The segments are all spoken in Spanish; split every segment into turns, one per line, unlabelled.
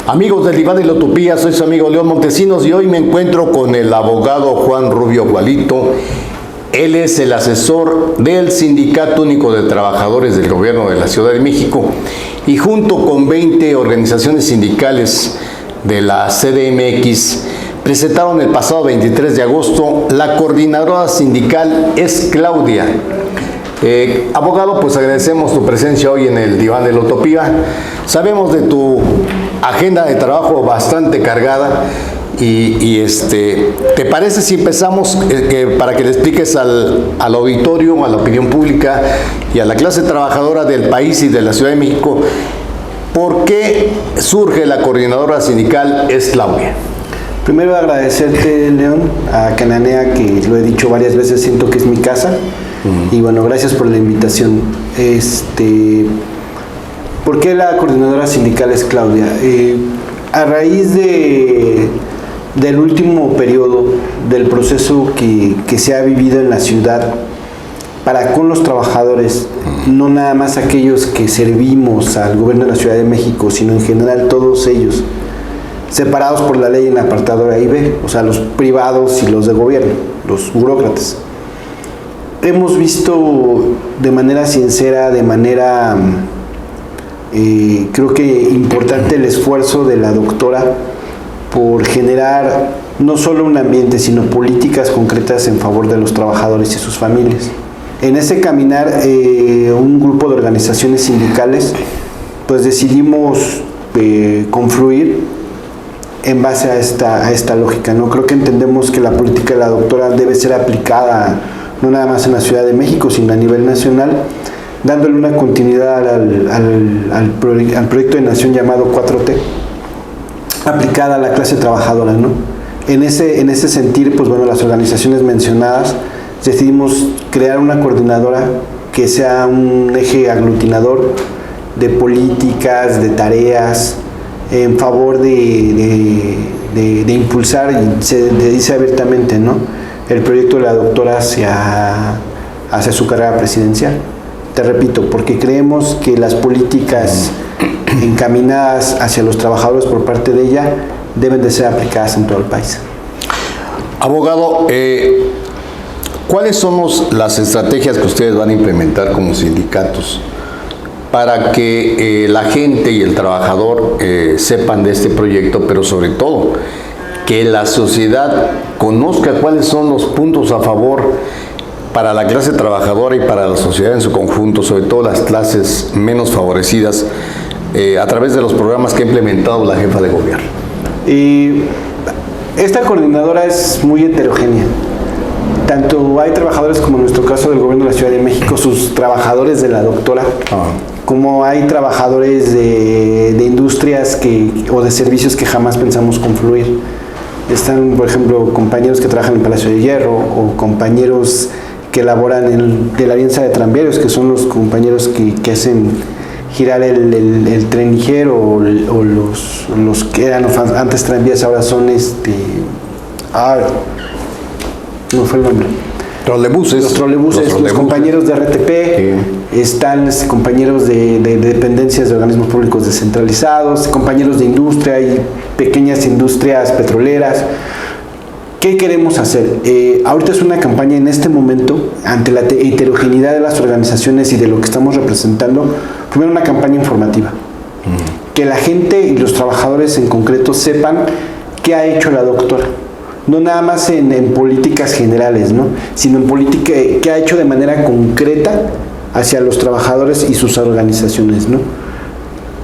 Amigos del Diván de la Utopía, soy su amigo León Montesinos y hoy me encuentro con el abogado Juan Rubio Gualito. Él es el asesor del Sindicato Único de Trabajadores del Gobierno de la Ciudad de México y junto con 20 organizaciones sindicales de la CDMX presentaron el pasado 23 de agosto la coordinadora sindical es Claudia. Abogado, pues agradecemos tu presencia hoy en el Diván de la Utopía. Sabemos de tu agenda de trabajo bastante cargada y ¿te parece si empezamos para que le expliques al auditorio, a la opinión pública y a la clase trabajadora del país y de la Ciudad de México por qué surge la coordinadora sindical es Claudia?
Primero agradecerte, León, a Cananea, que lo he dicho varias veces, siento que es mi casa. Y bueno, gracias por la invitación. ¿Por qué la coordinadora sindical es Claudia? A raíz del último periodo del proceso que se ha vivido en la ciudad para con los trabajadores, no nada más aquellos que servimos al gobierno de la Ciudad de México, sino en general todos ellos, separados por la ley en apartado A y B, o sea, los privados y los de gobierno, los burócratas. Hemos visto de manera sincera, de manera creo que importante el esfuerzo de la doctora por generar no solo un ambiente, sino políticas concretas en favor de los trabajadores y sus familias. En ese caminar, un grupo de organizaciones sindicales, pues decidimos confluir en base a esta lógica, ¿no? Creo que entendemos que la política de la doctora debe ser aplicada no nada más en la Ciudad de México, sino a nivel nacional, dándole una continuidad al proyecto de nación llamado 4T, aplicada a la clase trabajadora, ¿no? En ese sentir, pues bueno, las organizaciones mencionadas decidimos crear una coordinadora que sea un eje aglutinador de políticas, de tareas, en favor de impulsar, y se dice abiertamente, ¿no?, el proyecto de la doctora hacia su carrera presidencial. Te repito, porque creemos que las políticas encaminadas hacia los trabajadores por parte de ella deben de ser aplicadas en todo el país.
Abogado, ¿cuáles son las estrategias que ustedes van a implementar como sindicatos para que la gente y el trabajador sepan de este proyecto, pero sobre todo que la sociedad conozca cuáles son los puntos a favor para la clase trabajadora y para la sociedad en su conjunto, sobre todo las clases menos favorecidas, a través de los programas que ha implementado la jefa de gobierno?
Esta coordinadora es muy heterogénea. Tanto hay trabajadores, como en nuestro caso del gobierno de la Ciudad de México, sus trabajadores de la doctora, como hay trabajadores de industrias o de servicios que jamás pensamos confluir. Están, por ejemplo, compañeros que trabajan en el Palacio de Hierro o compañeros que laboran de la Alianza de Tranviarios, que son los compañeros que hacen girar el tren ligero o los que eran antes tranvías, ahora son no fue el nombre.
Trolebuses.
Los trolebuses, los compañeros de RTP, sí. Están los compañeros de dependencias de organismos públicos descentralizados, compañeros de industria y pequeñas industrias petroleras. ¿Qué queremos hacer? Ahorita es una campaña en este momento, ante la heterogeneidad de las organizaciones y de lo que estamos representando, primero una campaña informativa. Que la gente y los trabajadores en concreto sepan qué ha hecho la doctora. No nada más en políticas generales, ¿no?, sino en política que ha hecho de manera concreta hacia los trabajadores y sus organizaciones, ¿no?,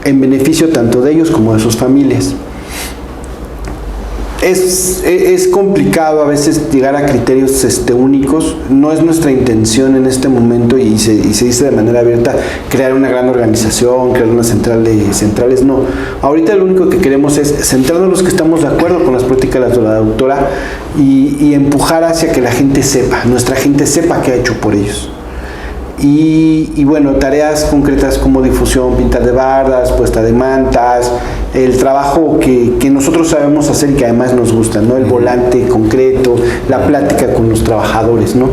en beneficio tanto de ellos como de sus familias. Es complicado a veces llegar a criterios únicos. No es nuestra intención en este momento, y se dice de manera abierta, crear una gran organización, crear una central de centrales. No, ahorita lo único que queremos es centrarnos en los que estamos de acuerdo con las políticas de la doctora y empujar hacia que la gente sepa, nuestra gente sepa qué ha hecho por ellos. Y bueno, tareas concretas como difusión, pintar de bardas, puesta de mantas, el trabajo que nosotros sabemos hacer y que además nos gusta, ¿no?, el volante concreto, la plática con los trabajadores, ¿no?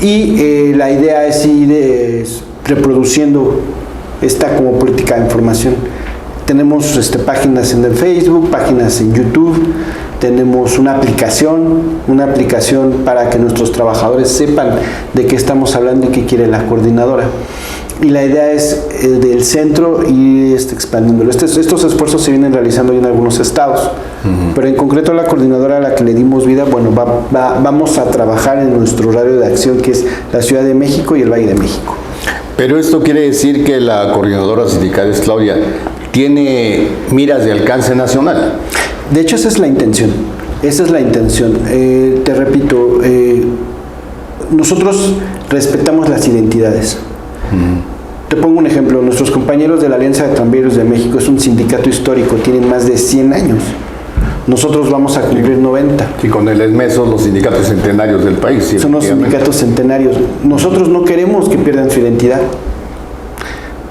Y la idea es ir reproduciendo esta como política de información. Tenemos páginas en el Facebook, páginas en YouTube, tenemos una aplicación para que nuestros trabajadores sepan de qué estamos hablando y qué quiere la coordinadora. Y la idea es del centro ir expandiéndolo. Estos esfuerzos se vienen realizando en algunos estados, pero en concreto la coordinadora a la que le dimos vida, bueno, vamos a trabajar en nuestro radio de acción, que es la Ciudad de México y el Valle de México.
Pero esto quiere decir que la coordinadora sindical es Claudia, ¿tiene miras de alcance nacional?
De hecho, esa es la intención. Te repito, nosotros respetamos las identidades. Te pongo un ejemplo. Nuestros compañeros de la Alianza de Tranvías de México es un sindicato histórico, tienen más de 100 años. Nosotros vamos a cumplir 90.
Y con el ESME son los sindicatos centenarios del país.
Son los sindicatos centenarios. Nosotros no queremos que pierdan su identidad.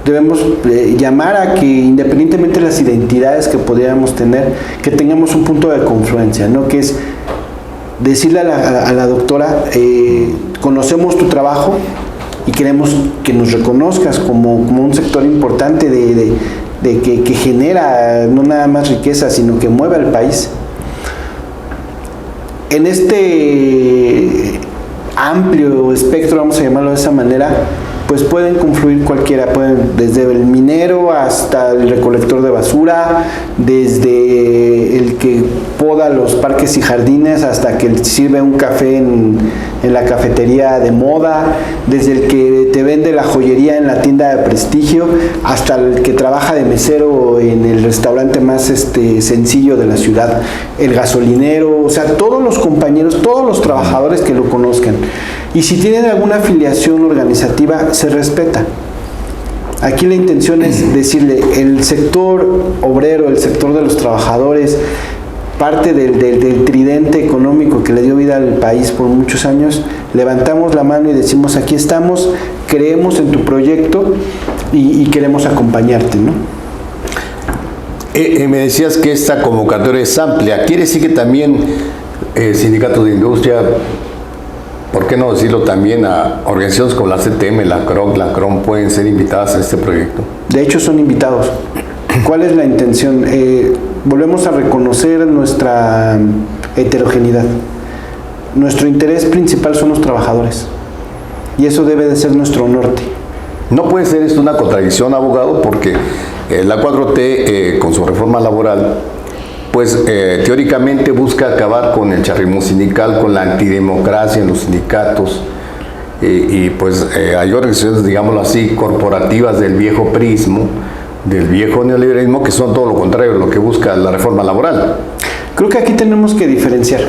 Debemos llamar a que, independientemente de las identidades que podríamos tener, que tengamos un punto de confluencia, ¿no? Que es decirle a la doctora, conocemos tu trabajo y queremos que nos reconozcas como un sector importante que genera no nada más riqueza, sino que mueve al país. En este amplio espectro, vamos a llamarlo de esa manera, pues pueden confluir cualquiera, desde el minero hasta el recolector de basura, desde el que poda los parques y jardines hasta que sirve un café en la cafetería de moda, desde el que te vende la joyería en la tienda de prestigio hasta el que trabaja de mesero en el restaurante más sencillo de la ciudad, el gasolinero, o sea, todos los compañeros, todos los trabajadores que lo conozcan. Y si tienen alguna afiliación organizativa, se respeta. Aquí la intención es decirle, el sector obrero, el sector de los trabajadores, parte del tridente económico que le dio vida al país por muchos años, levantamos la mano y decimos, aquí estamos, creemos en tu proyecto y queremos acompañarte, ¿no?
Me decías que esta convocatoria es amplia. ¿Quiere decir que también sindicatos de industria, por qué no decirlo también, a organizaciones como la CTM, la CROC, la CROM, pueden ser invitadas a este proyecto?
De hecho, son invitados. ¿Cuál es la intención? Volvemos a reconocer nuestra heterogeneidad. Nuestro interés principal son los trabajadores. Y eso debe de ser nuestro norte.
No puede ser esto una contradicción, abogado, porque la 4T, con su reforma laboral, pues teóricamente busca acabar con el charrismo sindical, con la antidemocracia en los sindicatos, y pues hay organizaciones, digámoslo así, corporativas del viejo prismo, del viejo neoliberalismo, que son todo lo contrario a lo que busca la reforma laboral.
Creo que aquí tenemos que diferenciar.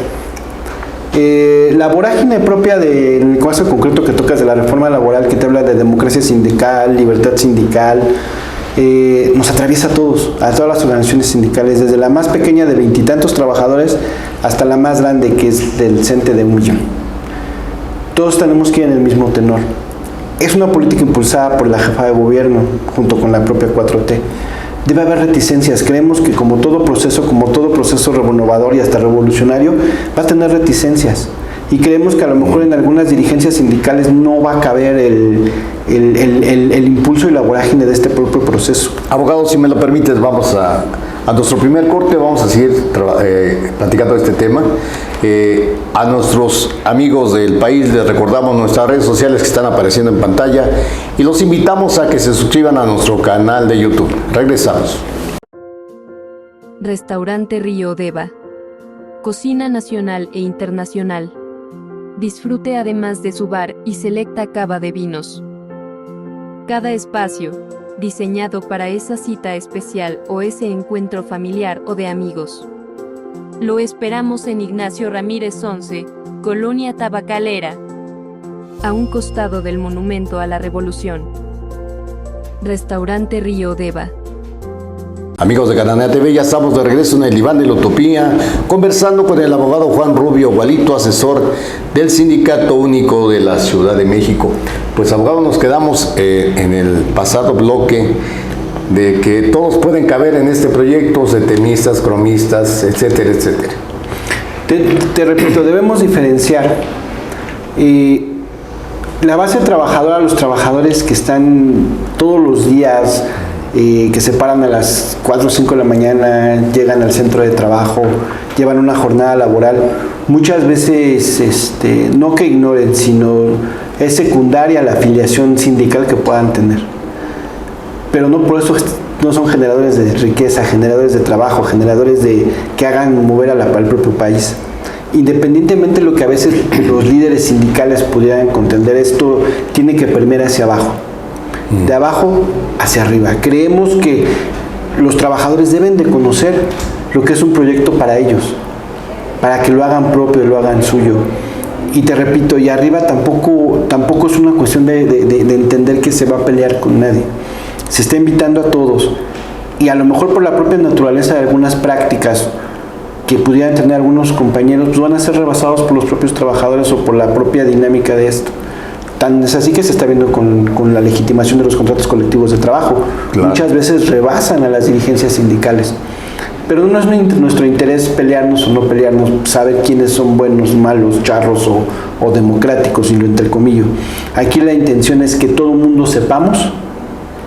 La vorágine propia en el caso concreto que tocas de la reforma laboral, que te habla de democracia sindical, libertad sindical, nos atraviesa a todas las organizaciones sindicales, desde la más pequeña de 20 y tantos trabajadores hasta la más grande, que es del CENTE de 1 millón. Todos tenemos que ir en el mismo tenor. Es una política impulsada por la jefa de gobierno junto con la propia 4T. Debe haber reticencias. Creemos que como todo proceso renovador y hasta revolucionario, va a tener reticencias. Y creemos que a lo mejor en algunas dirigencias sindicales no va a caber el impulso y la vorágine de este propio proceso.
Abogado, si me lo permites, vamos a nuestro primer corte, vamos a seguir platicando de este tema. A nuestros amigos del país les recordamos nuestras redes sociales que están apareciendo en pantalla y los invitamos a que se suscriban a nuestro canal de YouTube. Regresamos.
Restaurante Río Deva. Cocina nacional e internacional. Disfrute además de su bar y selecta cava de vinos. Cada espacio, diseñado para esa cita especial o ese encuentro familiar o de amigos. Lo esperamos en Ignacio Ramírez 11, Colonia Tabacalera, a un costado del Monumento a la Revolución. Restaurante Río Deva.
Amigos de Cananea TV, ya estamos de regreso en el Diván de la Utopía, conversando con el abogado Juan Rubio Gualito, asesor del Sindicato Único de la Ciudad de México. Pues, abogado, nos quedamos en el pasado bloque de que todos pueden caber en este proyecto, setemistas, cromistas, etcétera, etcétera.
Te repito, debemos diferenciar la base trabajadora, los trabajadores que están todos los días que se paran a las 4 o 5 de la mañana, llegan al centro de trabajo, llevan una jornada laboral. Muchas veces, no que ignoren, sino es secundaria la afiliación sindical que puedan tener. Pero no por eso no son generadores de riqueza, generadores de trabajo, generadores de que hagan mover al propio país. Independientemente de lo que a veces los líderes sindicales pudieran contender, esto tiene que permear hacia abajo, de abajo hacia arriba. Creemos que los trabajadores deben de conocer lo que es un proyecto para ellos, para que lo hagan propio, lo hagan suyo. Y te repito, y arriba tampoco es una cuestión de entender que se va a pelear con nadie. Se está invitando a todos, y a lo mejor por la propia naturaleza de algunas prácticas que pudieran tener algunos compañeros, pues van a ser rebasados por los propios trabajadores o por la propia dinámica de esto. Tan es así que se está viendo con la legitimación de los contratos colectivos de trabajo. Claro. Muchas veces rebasan a las dirigencias sindicales. Pero no es nuestro interés pelearnos o no pelearnos, saber quiénes son buenos, malos, charros o democráticos, y lo entrecomillo. Aquí la intención es que todo el mundo sepamos,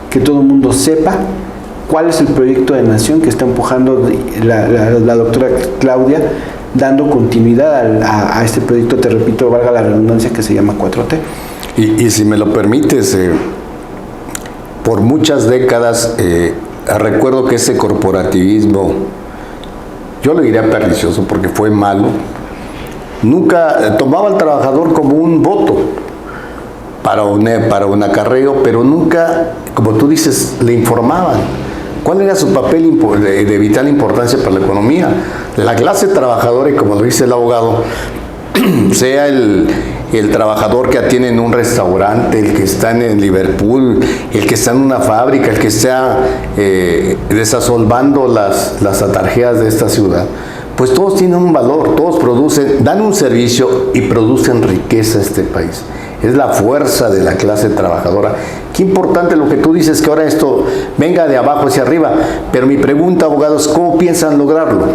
que todo el mundo sepa cuál es el proyecto de nación que está empujando la doctora Claudia, dando continuidad a este proyecto, te repito, valga la redundancia, que se llama 4T.
Y si me lo permites, por muchas décadas recuerdo que ese corporativismo, yo le diría pernicioso porque fue malo, nunca tomaba al trabajador como un voto para un acarreo, pero nunca, como tú dices, le informaban cuál era su papel de vital importancia para la economía. La clase trabajadora, y como lo dice el abogado, sea el trabajador que atiende en un restaurante, el que está en Liverpool, el que está en una fábrica, el que está desasolvando las atarjeas de esta ciudad, pues todos tienen un valor, todos producen, dan un servicio y producen riqueza a este país. Es la fuerza de la clase trabajadora. Qué importante lo que tú dices, que ahora esto venga de abajo hacia arriba. Pero mi pregunta, abogados, ¿cómo piensan lograrlo?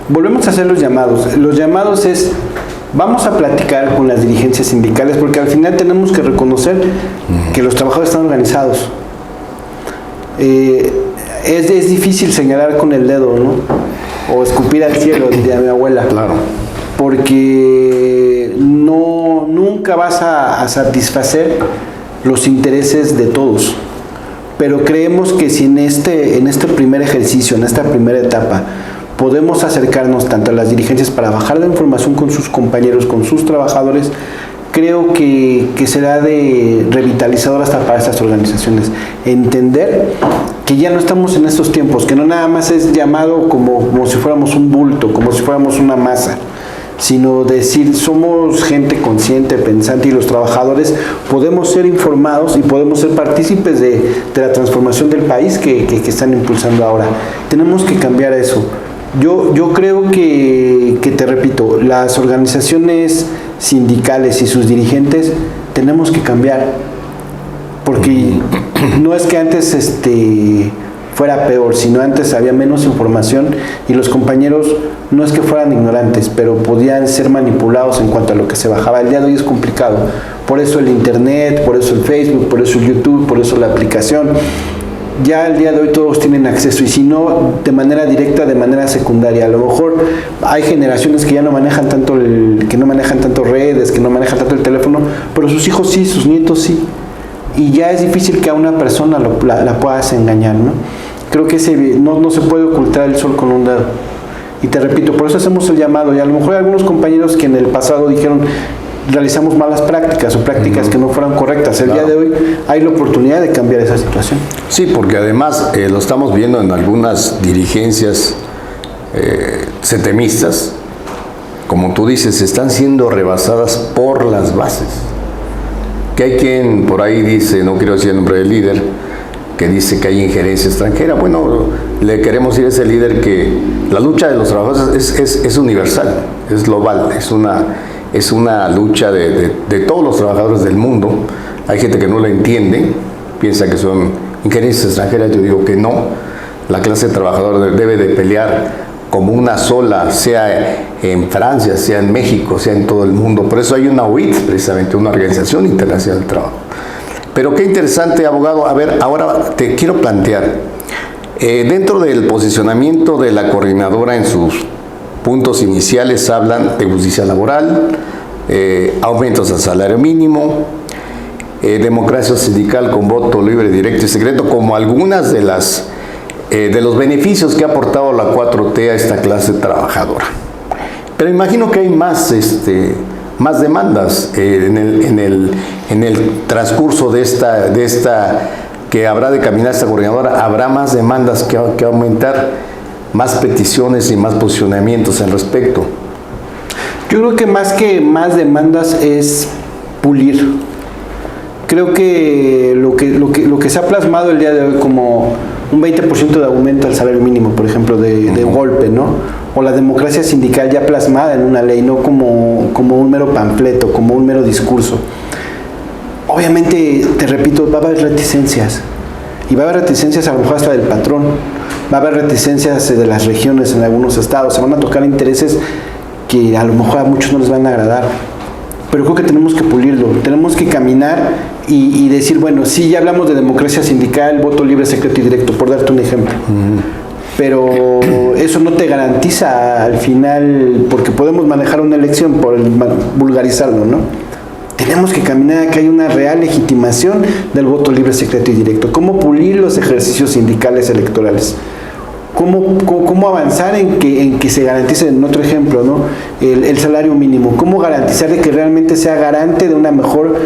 Volvemos a hacer los llamados. Los llamados es, vamos a platicar con las dirigencias sindicales, porque al final tenemos que reconocer que los trabajadores están organizados. Es difícil señalar con el dedo, ¿no? O escupir al cielo, diría mi abuela.
Claro.
Porque nunca vas a satisfacer los intereses de todos. Pero creemos que si en este primer ejercicio, en esta primera etapa, podemos acercarnos tanto a las dirigencias para bajar la información con sus compañeros, con sus trabajadores, creo que será de revitalizador hasta para estas organizaciones. Entender que ya no estamos en estos tiempos, que no nada más es llamado como si fuéramos un bulto, como si fuéramos una masa, sino decir, somos gente consciente, pensante, y los trabajadores podemos ser informados y podemos ser partícipes de la transformación del país que están impulsando ahora. Tenemos que cambiar eso. Yo creo que te repito, las organizaciones sindicales y sus dirigentes tenemos que cambiar, porque no es que antes fuera peor, sino antes había menos información y los compañeros no es que fueran ignorantes, pero podían ser manipulados en cuanto a lo que se bajaba. El día de hoy es complicado, por eso el internet, por eso el Facebook, por eso el YouTube, por eso la aplicación. Ya el día de hoy todos tienen acceso, y si no de manera directa, de manera secundaria. A lo mejor hay generaciones que ya no manejan tanto redes, que no manejan tanto el teléfono, pero sus hijos sí, sus nietos sí. Y ya es difícil que a una persona la puedas engañar, ¿no? Creo que no se puede ocultar el sol con un dedo. Y te repito, por eso hacemos el llamado. Y a lo mejor hay algunos compañeros que en el pasado dijeron, realizamos malas prácticas o prácticas que no fueran correctas. El día de hoy hay la oportunidad de cambiar esa situación.
Sí, porque además lo estamos viendo en algunas dirigencias setemistas, como tú dices, están siendo rebasadas por las bases. Que hay quien por ahí dice, no quiero decir el nombre del líder, que dice que hay injerencia extranjera. Bueno, le queremos decir a ese líder que la lucha de los trabajadores es universal, es global, es una lucha de todos los trabajadores del mundo. Hay gente que no la entiende, piensa que son injerencias extranjeras. Yo digo que no. La clase trabajadora debe de pelear como una sola, sea en Francia, sea en México, sea en todo el mundo. Por eso hay una OIT, precisamente, una Organización Internacional del Trabajo. Pero qué interesante, abogado. A ver, ahora te quiero plantear, dentro del posicionamiento de la coordinadora en sus puntos iniciales hablan de justicia laboral, aumentos al salario mínimo, democracia sindical con voto libre, directo y secreto, como algunas de los beneficios que ha aportado la 4T a esta clase trabajadora. Pero imagino que hay más demandas en el transcurso de esta que habrá de caminar esta coordinadora. Habrá más demandas que aumentar, más peticiones y más posicionamientos al respecto.
Yo creo que más demandas es pulir. Creo que lo que se ha plasmado el día de hoy como un 20% de aumento al salario mínimo, por ejemplo, de golpe, ¿no? O la democracia sindical ya plasmada en una ley, no como un mero panfleto, como un mero discurso. Obviamente, te repito, va a haber reticencias. Y va a haber reticencias a lo mejor hasta del patrón. Va a haber reticencias de las regiones en algunos estados. Se van a tocar intereses que a lo mejor a muchos no les van a agradar. Pero creo que tenemos que pulirlo, tenemos que caminar y decir, bueno, sí, ya hablamos de democracia sindical, voto libre, secreto y directo, por darte un ejemplo. Pero eso no te garantiza al final, porque podemos manejar una elección por vulgarizarlo, ¿no? Tenemos que caminar a que haya una real legitimación del voto libre, secreto y directo. ¿Cómo pulir los ejercicios sindicales electorales? ¿Cómo avanzar en que se garantice, en otro ejemplo, ¿no? el salario mínimo? ¿Cómo garantizar de que realmente sea garante de una mejor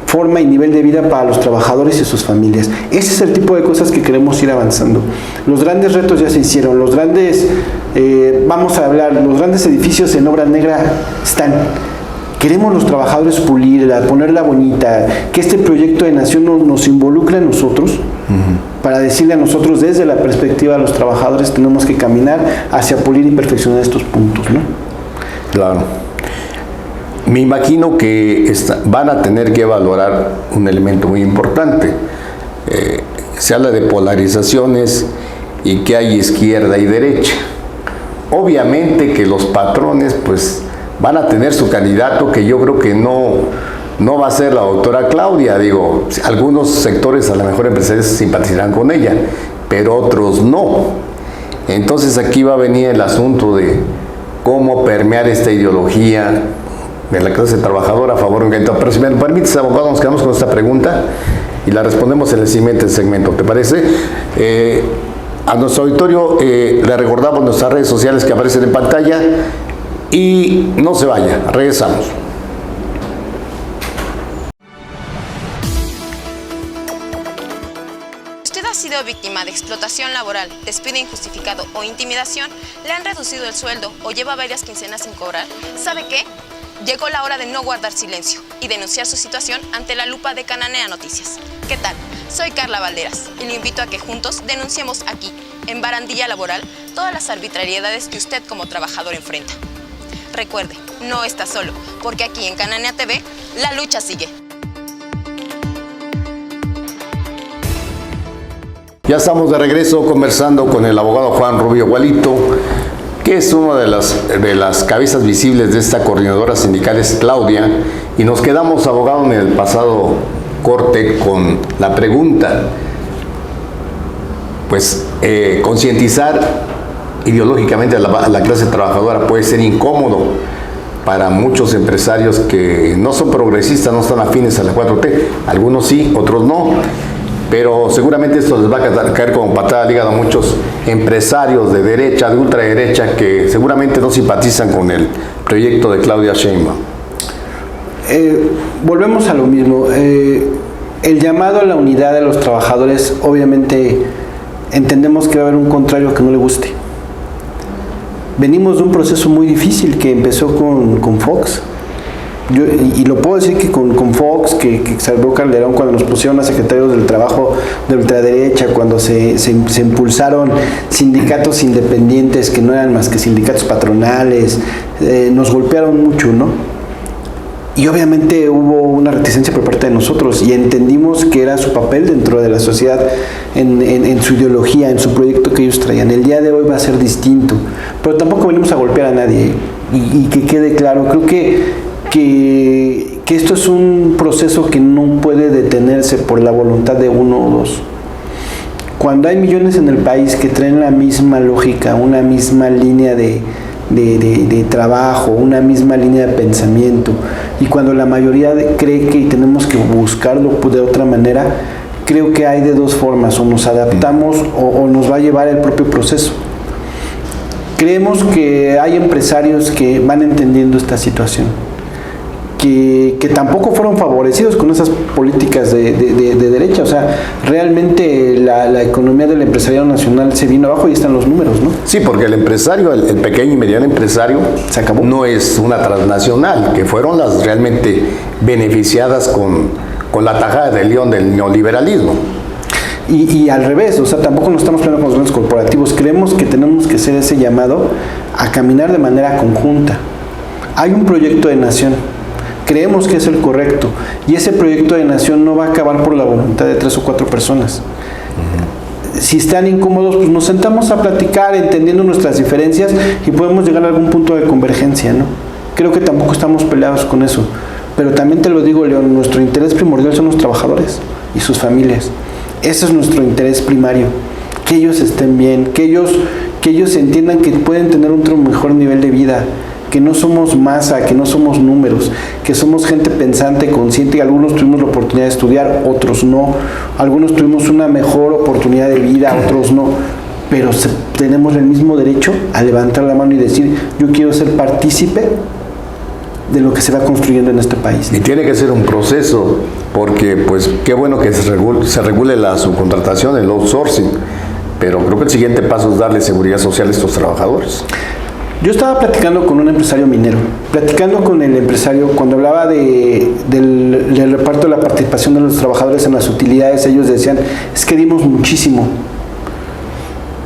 forma y nivel de vida para los trabajadores y sus familias? Ese es el tipo de cosas que queremos ir avanzando. Los grandes retos ya se hicieron, los grandes edificios en obra negra están. Queremos los trabajadores pulirla, ponerla bonita, que este proyecto de nación nos involucre a nosotros, para decirle a nosotros desde la perspectiva de los trabajadores tenemos que caminar hacia pulir y perfeccionar estos puntos, ¿no?
Claro. Me imagino que van a tener que valorar un elemento muy importante. Se habla de polarizaciones y que hay izquierda y derecha. Obviamente que los patrones, pues, van a tener su candidato, que yo creo que no va a ser la doctora Claudia. Digo, algunos sectores a lo mejor empresarios simpatizarán con ella, pero otros no. Entonces aquí va a venir el asunto de cómo permear esta ideología de la clase trabajadora a favor de un. Pero si me permites, abogado, nos quedamos con esta pregunta y la respondemos en el siguiente segmento, ¿te parece? A nuestro auditorio le recordamos nuestras redes sociales que aparecen en pantalla. Y no se vaya, regresamos.
Si usted ha sido víctima de explotación laboral, despido injustificado o intimidación, le han reducido el sueldo o lleva varias quincenas sin cobrar, ¿sabe qué? Llegó la hora de no guardar silencio y denunciar su situación ante la lupa de Cananea Noticias. ¿Qué tal? Soy Carla Valderas y le invito a que juntos denunciemos aquí, en Barandilla Laboral, todas las arbitrariedades que usted como trabajador enfrenta. Recuerde, no está solo, porque aquí en Cananea TV, la lucha sigue.
Ya estamos de regreso conversando con el abogado Juan Rubio Gualito, que es una de las cabezas visibles de esta coordinadora sindical, es Claudia, y nos quedamos, abogado, en el pasado corte con la pregunta, pues concientizar ideológicamente a la clase trabajadora puede ser incómodo para muchos empresarios que no son progresistas, no están afines a la 4T, algunos sí, otros no, pero seguramente esto les va a caer como patada al hígado a muchos empresarios de derecha, de ultraderecha, que seguramente no simpatizan con el proyecto de Claudia Sheinbaum.
Volvemos a lo mismo. El llamado a la unidad de los trabajadores, obviamente entendemos que va a haber un contrario que no le guste. Venimos de un proceso muy difícil que empezó con Fox. Y lo puedo decir que con Fox, que salvó Calderón cuando nos pusieron a secretarios del trabajo de ultraderecha, cuando se impulsaron sindicatos independientes que no eran más que sindicatos patronales, nos golpearon mucho, ¿no? Y obviamente hubo una reticencia por parte de nosotros y entendimos que era su papel dentro de la sociedad, en su ideología, en su proyecto que ellos traían. El día de hoy va a ser distinto, pero tampoco venimos a golpear a nadie. Y que quede claro, creo que que esto es un proceso que no puede detenerse por la voluntad de uno o dos. Cuando hay millones en el país que traen la misma lógica, una misma línea de trabajo, una misma línea de pensamiento, y cuando la mayoría cree que tenemos que buscarlo de otra manera, creo que hay de dos formas: o nos adaptamos o nos va a llevar el propio proceso. Creemos que hay empresarios que van entendiendo esta situación, que tampoco fueron favorecidos con esas políticas de derecha. O sea, realmente la economía del empresariado nacional se vino abajo y están los números, ¿no?
Sí, porque el empresario, el pequeño y mediano empresario,
se acabó.
No es una transnacional, que fueron las realmente beneficiadas con la tajada de león del neoliberalismo.
Y al revés, o sea, tampoco nos estamos peleando con los grandes corporativos. Creemos que tenemos que hacer ese llamado a caminar de manera conjunta. Hay un proyecto de nación, creemos que es el correcto, y ese proyecto de nación no va a acabar por la voluntad de 3 o 4 personas. Si están incómodos, pues nos sentamos a platicar entendiendo nuestras diferencias y podemos llegar a algún punto de convergencia, ¿no? Creo que tampoco estamos peleados con eso, pero también te lo digo, León, nuestro interés primordial son los trabajadores y sus familias. Ese es nuestro interés primario, que ellos estén bien, que ellos entiendan que pueden tener otro mejor nivel de vida, que no somos masa, que no somos números, que somos gente pensante, consciente, y algunos tuvimos la oportunidad de estudiar, otros no, algunos tuvimos una mejor oportunidad de vida, otros no, pero tenemos el mismo derecho a levantar la mano y decir: yo quiero ser partícipe de lo que se va construyendo en este país.
Y tiene que ser un proceso, porque pues qué bueno que se regule la subcontratación, el outsourcing, pero creo que el siguiente paso es darle seguridad social a estos trabajadores.
Yo estaba platicando con un empresario minero, platicando con el empresario, cuando hablaba del reparto de la participación de los trabajadores en las utilidades, ellos decían: es que dimos muchísimo,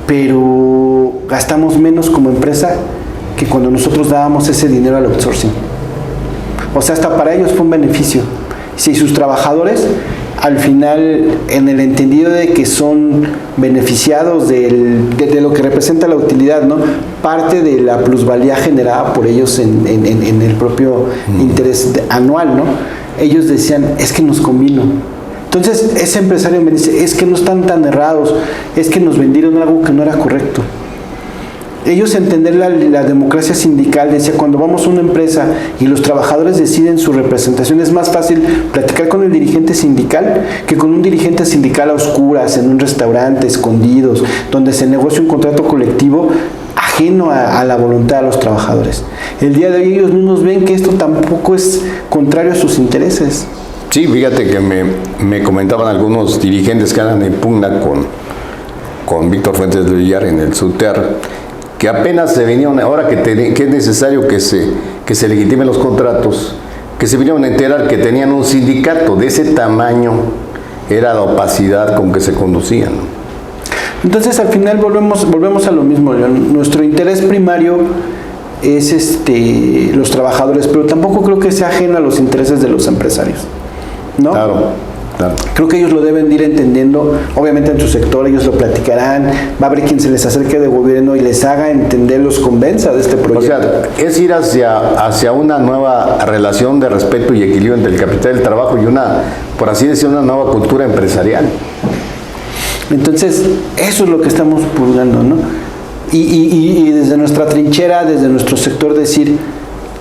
pero gastamos menos como empresa que cuando nosotros dábamos ese dinero al outsourcing. O sea, hasta para ellos fue un beneficio. Si sus trabajadores, al final, en el entendido de que son beneficiados de lo que representa la utilidad, ¿no? Parte de la plusvalía generada por ellos en el propio interés anual, ¿no? Ellos decían: es que nos convino. Entonces, ese empresario me dice: es que no están tan errados, es que nos vendieron algo que no era correcto. Ellos entender la democracia sindical, decía: cuando vamos a una empresa y los trabajadores deciden su representación, es más fácil platicar con el dirigente sindical que con un dirigente sindical a oscuras, en un restaurante, escondidos, donde se negocia un contrato colectivo ajeno a la voluntad de los trabajadores. El día de hoy ellos mismos ven que esto tampoco es contrario a sus intereses.
Sí, fíjate que me comentaban algunos dirigentes que andan en pugna con Víctor Fuentes del Villar en el SUTER, que apenas se vinieron, ahora que es necesario que se legitimen los contratos, que se vinieron a enterar que tenían un sindicato de ese tamaño, era la opacidad con que se conducían.
Entonces, al final volvemos a lo mismo, León. Nuestro interés primario es los trabajadores, pero tampoco creo que sea ajeno a los intereses de los empresarios, ¿no?
Claro.
Creo que ellos lo deben de ir entendiendo, obviamente en su sector ellos lo platicarán, va a haber quien se les acerque de gobierno y les haga entender, los convenza de este proyecto.
O sea, es ir hacia una nueva relación de respeto y equilibrio entre el capital y el trabajo y una, por así decir, una nueva cultura empresarial.
Entonces, eso es lo que estamos purgando, ¿no? Y desde nuestra trinchera, desde nuestro sector, decir: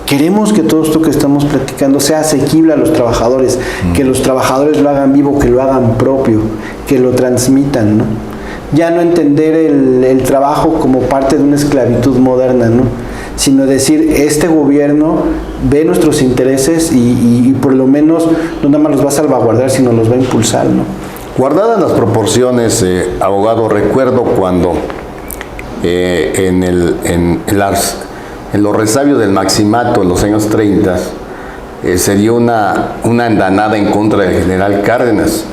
queremos que todo esto que estamos platicando sea asequible a los trabajadores, que los trabajadores lo hagan vivo, que lo hagan propio, que lo transmitan, ¿no? Ya no entender el trabajo como parte de una esclavitud moderna, ¿no? Sino decir: este gobierno ve nuestros intereses y por lo menos no nada más los va a salvaguardar, sino los va a impulsar, ¿no?
Guardadas las proporciones, abogado, recuerdo cuando en los resabios del maximato en los años 30 se dio una andanada en contra del general Cárdenas,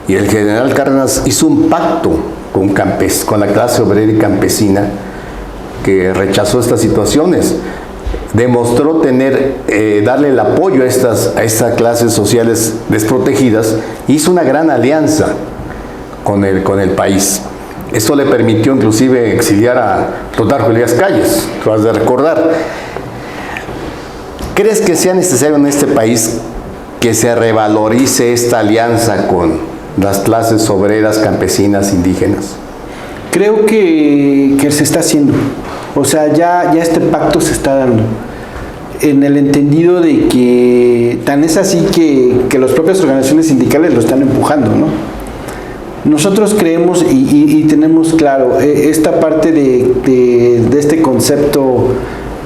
y el general Cárdenas hizo un pacto con la clase obrera y campesina que rechazó estas situaciones. Demostró darle el apoyo a estas clases sociales desprotegidas, hizo una gran alianza con el país. Esto le permitió inclusive exiliar a Plutarco Elías Calles, lo has de recordar. ¿Crees que sea necesario en este país que se revalorice esta alianza con las clases obreras, campesinas, indígenas?
Creo que se está haciendo. O sea, ya este pacto se está dando. En el entendido de que tan es así que las propias organizaciones sindicales lo están empujando, ¿no? Nosotros creemos y tenemos claro esta parte de este concepto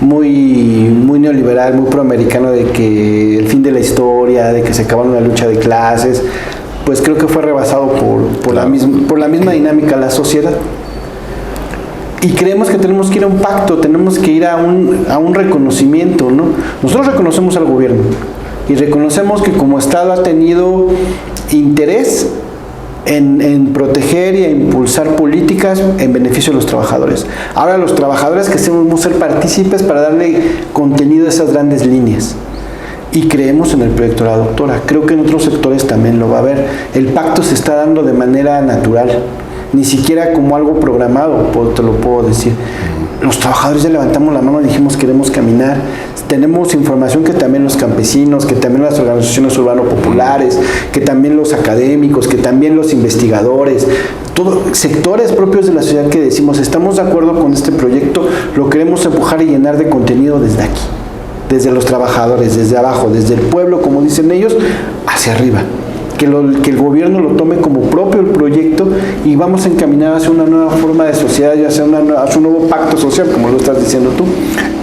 muy neoliberal, muy proamericano, de que el fin de la historia, de que se acaba una lucha de clases, pues creo que fue rebasado por la misma dinámica de la sociedad. Y creemos que tenemos que ir a un pacto, tenemos que ir a un reconocimiento, ¿no? Nosotros reconocemos al gobierno y reconocemos que como Estado ha tenido interés en proteger y a impulsar políticas en beneficio de los trabajadores. Ahora los trabajadores que debemos ser partícipes para darle contenido a esas grandes líneas. Y creemos en el proyecto de la doctora. Creo que en otros sectores también lo va a haber. El pacto se está dando de manera natural, ni siquiera como algo programado, te lo puedo decir. Los trabajadores ya levantamos la mano y dijimos queremos caminar. Tenemos información que también los campesinos, que también las organizaciones urbano-populares, que también los académicos, que también los investigadores, sectores propios de la sociedad que decimos estamos de acuerdo con este proyecto, lo queremos empujar y llenar de contenido desde aquí, desde los trabajadores, desde abajo, desde el pueblo, como dicen ellos, hacia arriba. Que el gobierno lo tome como propio el proyecto y vamos a encaminar hacia una nueva forma de sociedad y hacia un nuevo pacto social, como lo estás diciendo tú.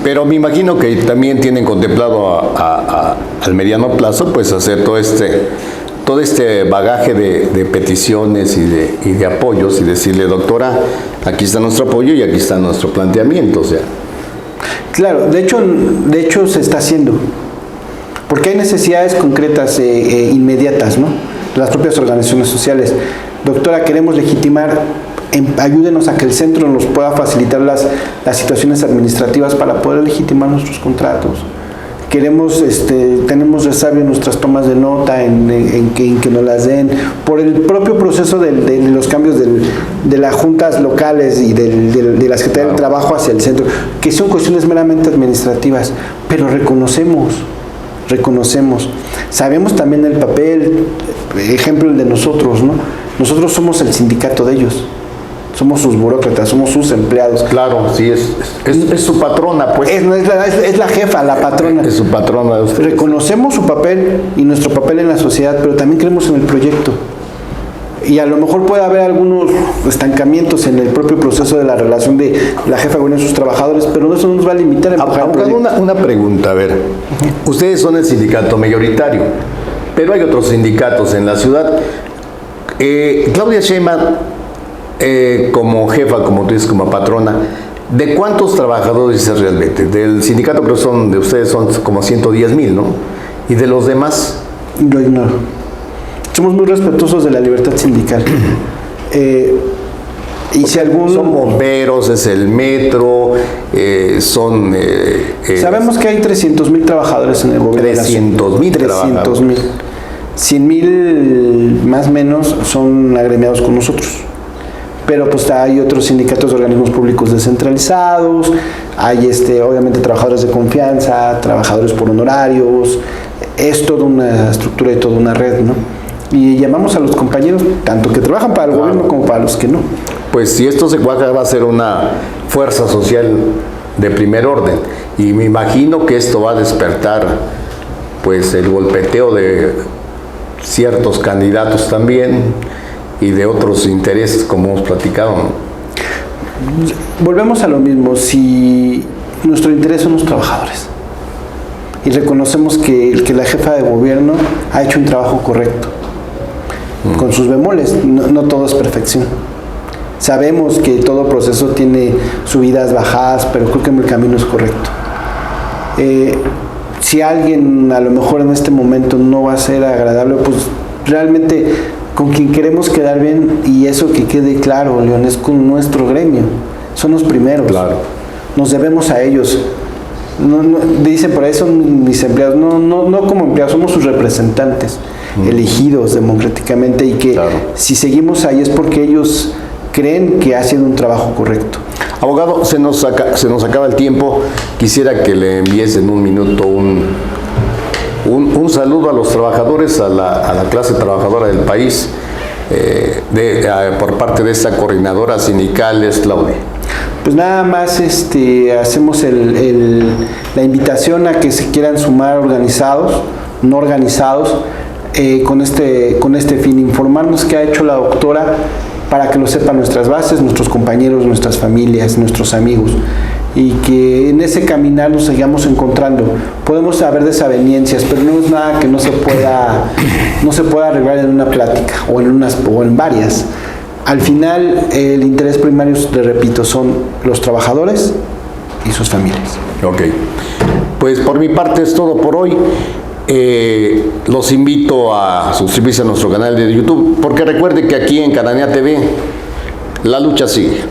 Pero me imagino que también tienen contemplado al mediano plazo, pues hacer todo este bagaje de peticiones y de apoyos y decirle, doctora, aquí está nuestro apoyo y aquí está nuestro planteamiento, o sea.
Claro, de hecho se está haciendo. Porque hay necesidades concretas inmediatas, ¿no? Las propias organizaciones sociales. Doctora, queremos legitimar, ayúdenos a que el centro nos pueda facilitar las situaciones administrativas para poder legitimar nuestros contratos. Queremos, tenemos resabio en nuestras tomas de nota, en que nos las den, por el propio proceso de los cambios de las juntas locales y de la Secretaría del Trabajo hacia el centro, que son cuestiones meramente administrativas, pero reconocemos. Sabemos también el papel, ejemplo el de nosotros, ¿no? Nosotros somos el sindicato de ellos, somos sus burócratas, somos sus empleados.
Claro, sí, es su patrona, pues.
Es la jefa, la patrona.
Es su patrona de ustedes.
Reconocemos su papel y nuestro papel en la sociedad, pero también creemos en el proyecto. Y a lo mejor puede haber algunos estancamientos en el propio proceso de la relación de la jefa con sus trabajadores, pero eso no nos va a limitar a empujar.
Una pregunta, a ver. Ustedes son el sindicato mayoritario, pero hay otros sindicatos en la ciudad. Claudia Sheinbaum, como jefa, como tú dices, como patrona, ¿de cuántos trabajadores es realmente? Del sindicato creo que de ustedes son como 110,000, ¿no? ¿Y de los demás?
Lo ignoro. Somos muy respetuosos de la libertad sindical. Y si
son bomberos, es el metro,
sabemos que hay 300,000 trabajadores en el gobierno.
300,000
trabajadores. 100,000 más o menos son agremiados con nosotros. Pero pues hay otros sindicatos de organismos públicos descentralizados, hay obviamente trabajadores de confianza, trabajadores por honorarios, es toda una estructura y toda una red, ¿no? Y llamamos a los compañeros, tanto que trabajan para el gobierno como para los que no.
Pues si esto se cuaja va a ser una fuerza social de primer orden y me imagino que esto va a despertar pues el golpeteo de ciertos candidatos también y de otros intereses como hemos platicado, ¿no?
Volvemos a lo mismo, si nuestro interés son los trabajadores y reconocemos que la jefa de gobierno ha hecho un trabajo correcto, con sus bemoles, no todo es perfección. Sabemos que todo proceso tiene subidas, bajadas, pero creo que el camino es correcto. Si alguien a lo mejor en este momento no va a ser agradable, pues realmente con quien queremos quedar bien, y eso que quede claro, León, es con nuestro gremio, son los primeros.
Claro.
Nos debemos a ellos. Dicen por ahí son mis empleados, no como empleados, somos sus representantes, elegidos democráticamente, y que si seguimos ahí es porque ellos creen que ha sido un trabajo correcto.
Abogado, se nos acaba el tiempo. Quisiera que le envíes en un minuto Un saludo a los trabajadores, a la clase trabajadora del país, por parte de esta coordinadora sindical, es Claudia.
Pues nada más hacemos la invitación a que se quieran sumar organizados, no organizados, con este fin, informarnos qué ha hecho la doctora para que lo sepan nuestras bases, nuestros compañeros, nuestras familias, nuestros amigos, y que en ese caminar nos sigamos encontrando. Podemos haber desavenencias, pero no es nada que no se pueda arreglar en una plática o en varias. Al final, el interés primario, le repito, son los trabajadores y sus familias.
Ok. Pues por mi parte es todo por hoy. Los invito a suscribirse a nuestro canal de YouTube, porque recuerde que aquí en Cananea TV la lucha sigue.